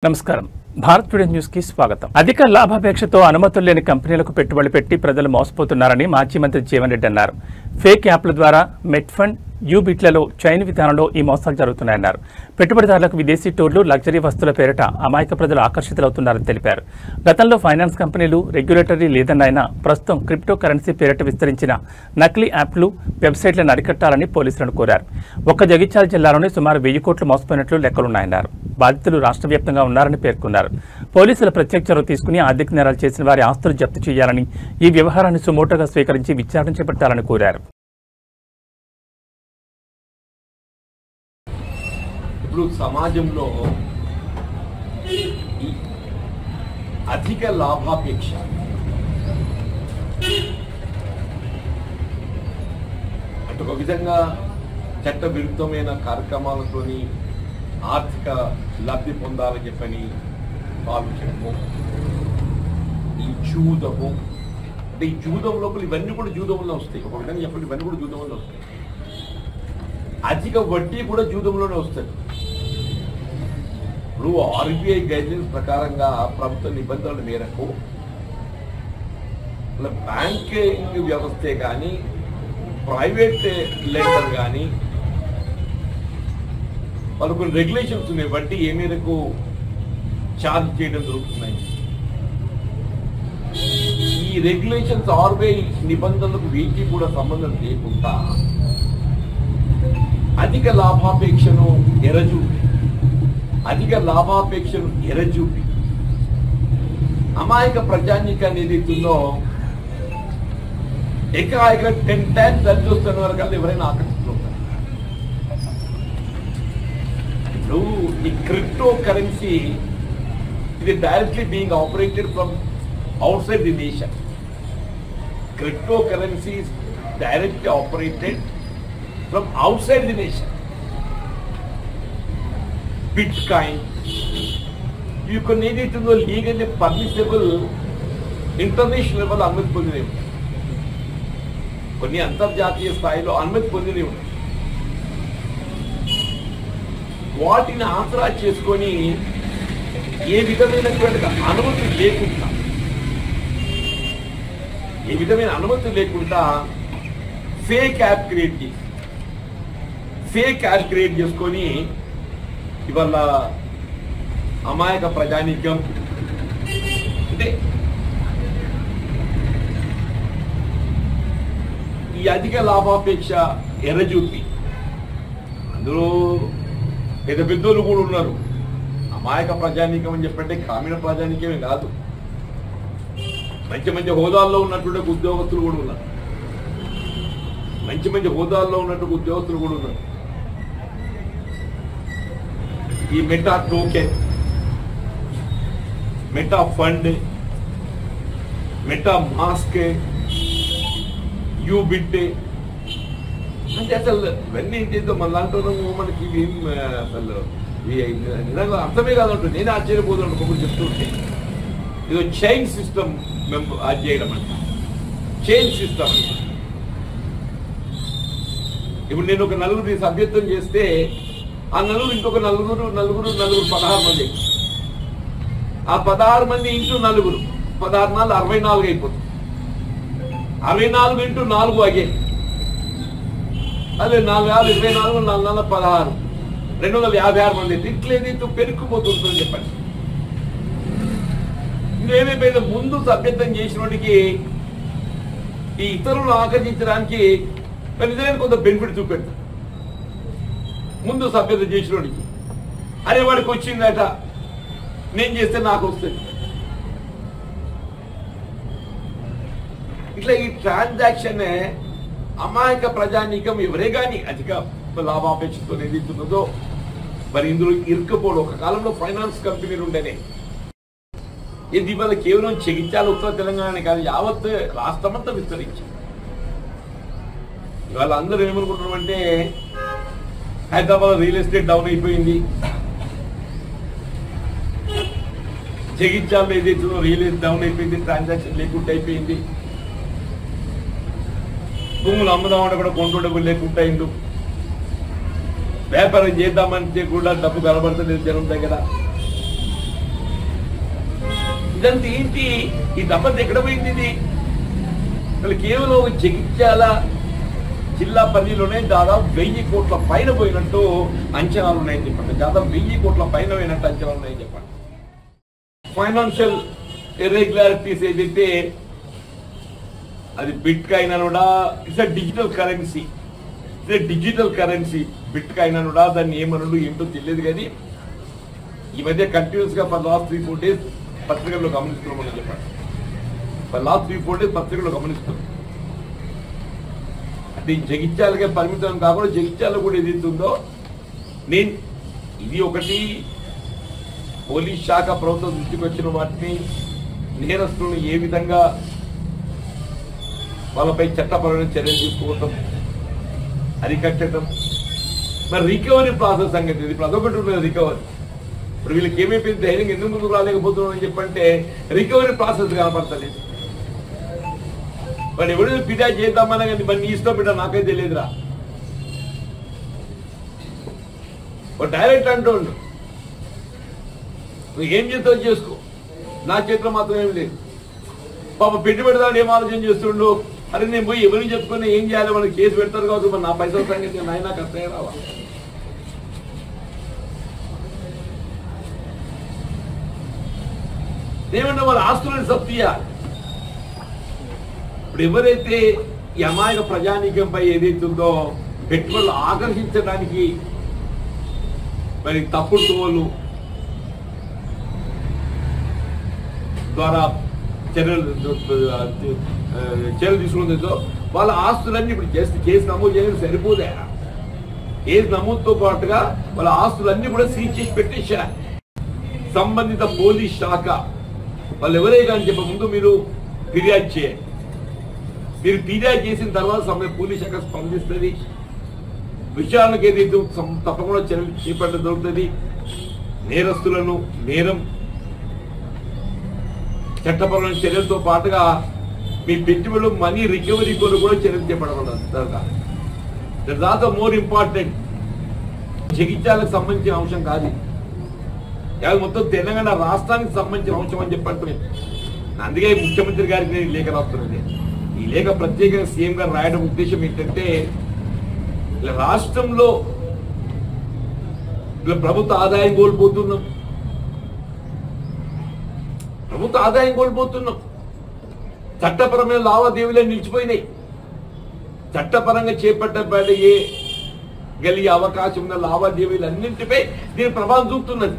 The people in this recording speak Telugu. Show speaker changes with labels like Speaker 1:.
Speaker 1: నమస్కారం భారత్ టుడే న్యూస్ కి స్వాగతం. అధిక లాభాపేక్షతో అనుమతులు లేని కంపెనీలకు పెట్టుబడులు పెట్టి ప్రజలు మోసపోతున్నారని మాజీ మంత్రి జీవన్ రెడ్డి అన్నారు. ఫేక్ యాప్ల ద్వారా మెట్ ఫండ్, యూబిట్లలో చైన్ విధానంలో ఈ మోసాలు జరుగుతున్నాయన్నారు. పెట్టుబడిదారులకు విదేశీ టూర్లు, లగ్జరీ వస్తువుల పేరిట అమాయక ప్రజలు ఆకర్షితులవుతున్నారని తెలిపారు. గతంలో ఫైనాన్స్ కంపెనీలు రెగ్యులేటరీ లేదన్నైనా ప్రస్తుతం క్రిప్టో కరెన్సీ పేరిట విస్తరించిన నకిలీ యాప్లు, వెబ్సైట్లను అరికట్టాలని పోలీసులను కోరారు. ఒక్క జగిత్యాల జిల్లాలోనే సుమారు 1000 కోట్లు మోసపోయినట్లు లెక్కలున్నాయన్నారు. బాధితులు రాష్ట్ర వ్యాప్తంగా ఉన్నారని పేర్కొన్నారు. పోలీసులు ప్రత్యేక చొరవ తీసుకుని ఆర్థిక నేరాలు చేసిన వారి ఆస్తులు జప్తు చేయాలని, ఈ వ్యవహారాన్ని సుమోటోగా స్వీకరించి విచారణ చేపట్టాలని కోరారు.
Speaker 2: ఇప్పుడు సమాజంలో అధిక లాభాపేక్ష అంటే ఒక విధంగా చట్ట విరుద్ధమైన కార్యక్రమాలతోని ఆర్థిక లబ్ధి పొందాలని చెప్పని భావించడము, ఈ జూదము అంటే ఈ జూదం లోపల ఇవన్నీ కూడా జూదంలో వస్తాయి. ఒక విధంగా చెప్పండి, ఇవన్నీ కూడా జూదంలో వస్తాయి. అధిక వడ్డీ కూడా జూదంలోనే వస్తుంది. ఇప్పుడు ఆర్బీఐ గైడ్లైన్స్ ప్రకారంగా ప్రభుత్వ నిబంధనల మేరకు బ్యాంకింగ్ వ్యవస్థే కానీ, ప్రైవేట్ లెండర్ కానీ వాళ్ళు కొన్ని రెగ్యులేషన్స్ ఉన్నాయి. వడ్డీ ఏ మేరకు ఛార్జ్ చేయడం జరుగుతున్నాయి. ఈ రెగ్యులేషన్స్ ఆర్బీఐ నిబంధనలకు వీటికి కూడా సంబంధం లేకుండా అధిక లాభాపేక్షను ఎరజూపి అమాయక ప్రజానీకాన్ని ఏదైతుందో ఏకాయిక 10 times చూస్తున్న వరకు ఎవరైనా ఆకర్షిస్తుంటారు. ఇప్పుడు ఈ క్రిప్టో కరెన్సీ ఇది directly being operated from out side the nation. Crypto currency is directly operated from outside the nation. Bitcoin, you can need it to know legally permissible international level అనుమతి పొందినవి, కొన్ని అంతర్జాతీయ స్థాయిలో అనుమతి పొందినవి. వాటిని ఆసరా చేసుకొని ఏ విధమైనటువంటి అనుమతి లేకుండా ఫేక్ యాప్ క్రియేట్ చేసుకొని ఇవాళ అమాయక ప్రజానీకం అంటే ఈ అధిక లాభాపేక్ష ఎర్రజూపి, అందులో పెద్ద పెద్దోళ్ళు కూడా ఉన్నారు. అమాయక ప్రజానీకం అని చెప్పంటే గ్రామీణ ప్రజానీకమే కాదు, మంచి మంచి హోదాల్లో ఉన్నటువంటి ఉద్యోగస్తులు కూడా ఉన్నారు. ఈ meta token, meta fund, meta mask, యూబిట్ అంటే అసలు ఇవన్నీ ఏంటో మన దాంట్లో మనకి అసలు నిజంగా అర్థమే కాదంటుంది. నేను ఆశ్చర్యపోతున్నాను ఒకరు చెప్తుంటే. ఇదో చైన్ సిస్టమ్ అది చేయడం అంట, చైన్ సిస్టమ్. ఇప్పుడు నేను ఒక నలుగురిని సభ్యత్వం చేస్తే ఆ నలుగురు ఇంకొక నలుగురు 16 మంది. ఆ 16 మంది ఇంటూ నలుగురు 16 నాలుగు 64 అయిపోతుంది. 64 ఇంటూ 4 అగే అదే 4 24 4 16 256 మంది. ఇట్లేది పెరుక్కుపోతుందని చెప్పండి. ఇంకేమైపోయింది, ముందు సభ్యత్వం చేసిన వాటికి ఈ ఇతరులను ఆకర్షించడానికి నిజమైన కొంత బెనిఫిట్ చూపెడతారు. ముందు సభ్యత చేసినోడికి అరే వాడికి వచ్చిందట, నేను చేస్తే నాకు వస్తుంది. ఇట్లా ఈ ట్రాన్సాక్షన్ అమాయక ప్రజానీకం ఎవరే కానీ అధిక లాభాపేక్షతో ఏదైతున్నదో మరి ఇందులో ఇరుక్కుపోవడం. ఒక కాలంలో ఫైనాన్స్ కంపెనీలు ఉండేనే. ఇది ఇవాళ కేవలం జగిత్యాల, ఉత్తర తెలంగాణ కాదు, యావత్ రాష్ట్రమంతా విస్తరించింది. ఇవాళ అందరూ ఏమనుకుంటున్నామంటే హైదరాబాద్ రియల్ ఎస్టేట్ డౌన్ అయిపోయింది, జగిత్యాలలో ఏదైతుందో రియల్ ఎస్టేట్ డౌన్ అయిపోయింది, ట్రాన్సాక్షన్ లేకుండా అయిపోయింది, భూములు అమ్ముదామంటే కూడా కొంటుండబుల్ లేకుండా అయిండు, వ్యాపారం చేద్దామంటే కూడా డబ్బు కనబడుతుంది జనం దగ్గర. ఇదంతా ఏంటి? ఈ దెబ్బతి ఎక్కడ పోయింది? ఇది అసలు కేవలం ఒక జగిత్యాల జిల్లా పరిధిలోనే దాదాపు 1000 కోట్ల పైన పోయినట్టు అంచనాలు ఉన్నాయని చెప్పండి. దాదాపు 1000 కోట్ల పైన పోయినట్టు అంచనాలు ఉన్నాయని చెప్పండి. ఫైనాన్షియల్ ఇర్రెగ్యులారిటీస్ ఏదైతే అది బిట్ కాయిన్ కూడా it's digital currency. Digital currency bit coin కూడా దాన్ని ఏమనుడు ఏంటో తెలియదు. కానీ ఈ మధ్య కంటిన్యూస్ గా ఫర్ లాస్ట్ 3-4 days పత్రికల్లో గమనిస్తున్నామని చెప్పండి. ఫర్ లాస్ట్ 3-4 days పత్రికల్లో గమనిస్తున్నాం. అంటే జగిత్యాలకే పరిమితం కాకుండా జగిత్యాల కూడా ఏదైతుందో నేను ఇది ఒకటి పోలీస్ శాఖ ప్రభుత్వం దృష్టికి వచ్చిన వాటిని నేరస్తులను ఏ విధంగా వాళ్ళపై చట్టపరమైన చర్యలు తీసుకోవటం, అరికట్టడం, మరి రికవరీ ప్రాసెస్ సంగతి ఇది అదొకటి ఉన్నది. రికవరీ ఇప్పుడు వీళ్ళకి ఏమైపోయింది, ధైర్యం ఎందుకు ముందుకు రాలేకపోతున్నాం అని చెప్పంటే రికవరీ ప్రాసెస్ కనపడతలేదు. మరి ఎవరు ఫిర్యాదు చేద్దామన్నా కానీ మరి నీ ఇష్టం బిడ్డ నాకైతే తెలియదురా డైరెక్ట్ అంటుండు, నువ్వు ఏం చేస్తావు చేసుకో, నా చేతిలో మాత్రం ఏం లేదు. పాప పెట్టుబడిదాడు ఏం ఆలోచన చేస్తుండు, అరే నేను పోయి ఎవరిని చెప్పుకుని ఏం చేయాలి, మనకి కేసు పెడతారు కావచ్చు, మరి నా పైసల సంగతి నాయన కష్టమే రావా. ఏమన్నా వాళ్ళ ఆస్తులను జప్తు చేయాలి. ఇప్పుడు ఎవరైతే ఈ అమాయక ప్రజానీకంపై ఏదైతుందో పెట్టుబడులు ఆకర్షించడానికి మరి తప్పుడు తోలు ద్వారా చర్యలు తీసుకుంటుందో వాళ్ళ ఆస్తులన్నీ ఇప్పుడు కేసు నమోదు చేయడం సరిపోదా? కేసు నమోదుతో పాటుగా వాళ్ళ ఆస్తులన్నీ కూడా సీజ్ చేసి పెట్టేశారు. సంబంధిత పోలీస్ శాఖ వాళ్ళు ఎవరే కానీ చెప్ప ముందు మీరు ఫిర్యాదు చేయండి. మీరు ఫిర్యాదు చేసిన తర్వాత పోలీస్ శాఖ స్పందిస్తుంది. విచారణకు ఏదైతే తప్పకుండా చర్యలు చేపట్టడం జరుగుతుంది. నేరస్తులను నేరం చట్టపరమైన చర్యలతో పాటుగా మీ పెట్టుబడులు మనీ రికవరీ కొరకు కూడా చర్యలు చేపట్టబడాలి. దాంతో మోర్ ఇంపార్టెంట్ జగిత్యాలకు సంబంధించిన అంశం కాదు, అది మొత్తం తెలంగాణ రాష్ట్రానికి సంబంధించిన అంశం అని చెప్పండి. అందుకే ముఖ్యమంత్రి గారికి నేను లేఖ రాస్తున్నది. ఈ లేఖ ప్రత్యేకంగా సీఎం గారు రాయడం ఉద్దేశం ఏంటంటే ఇలా రాష్ట్రంలో ఇలా ప్రభుత్వ ఆదాయం కోల్పోతున్నాం, చట్టపరమైన లావాదేవీలే నిలిచిపోయినాయి. చట్టపరంగా చేపట్టబడే గలిగే అవకాశం ఉన్న లావాదేవీలన్నింటిపై దీని ప్రభావం చూపుతున్నది.